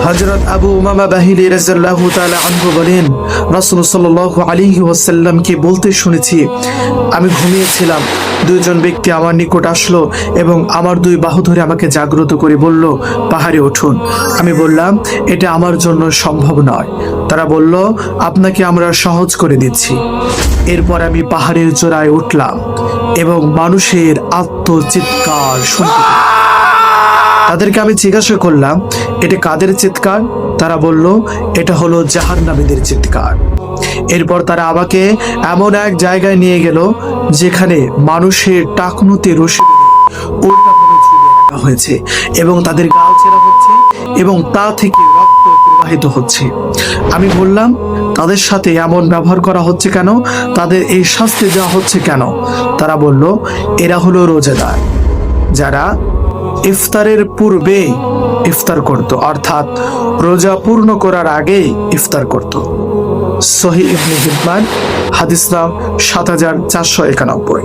হযরত আবু উমামা বাহিলী রাদিয়াল্লাহু তাআলা আনহু বলেন, রাসূল সাল্লাল্লাহু আলাইহি ওয়াসাল্লামকে বলতে শুনেছি, আমি ঘুমিয়েছিলাম, দুইজন ব্যক্তি আমার নিকট আসলো এবং আমার দুই বাহু ধরে আমাকে জাগ্রত করে বলল, পাহাড়ে উঠুন। আমি বললাম, এটা আমার জন্য সম্ভব নয়। তারা বলল, আপনাকে আমরা সহজ করে দিচ্ছি। এরপর আমি পাহাড়ের চূড়ায় উঠলাম এবং মানুষের আর্তচিৎকার শুনতে পেলাম। তাদেরকে আমি জিজ্ঞাসা করলাম, এটা কাদের চিৎকার? তারা বলল, এটা হলো জাহান্নামীদের চিৎকার। এরপর তারা আমাকে এমন এক জায়গায় নিয়ে গেল যেখানে মানুষের টাকনুতে রশি উল্টাভাবে ঝুলিয়ে রাখা হয়েছে এবং তাদের গাল ছেঁড়া হচ্ছে এবং তা থেকে রক্ত প্রবাহিত হচ্ছে। আমি বললাম, তাদের সাথে এমন ব্যবহার করা হচ্ছে কেন? তাদের এই শাস্তি দেওয়া হচ্ছে কেন? তারা বলল, এরা হলো রোজাদার, যারা ইফতারের পূর্বে ইফতার করত, অর্থাৎ রোজা পূর্ণ করার আগে ইফতার করত। সহিহ ইবনে হিব্বান, হাদিস নাম ৭৪৯১।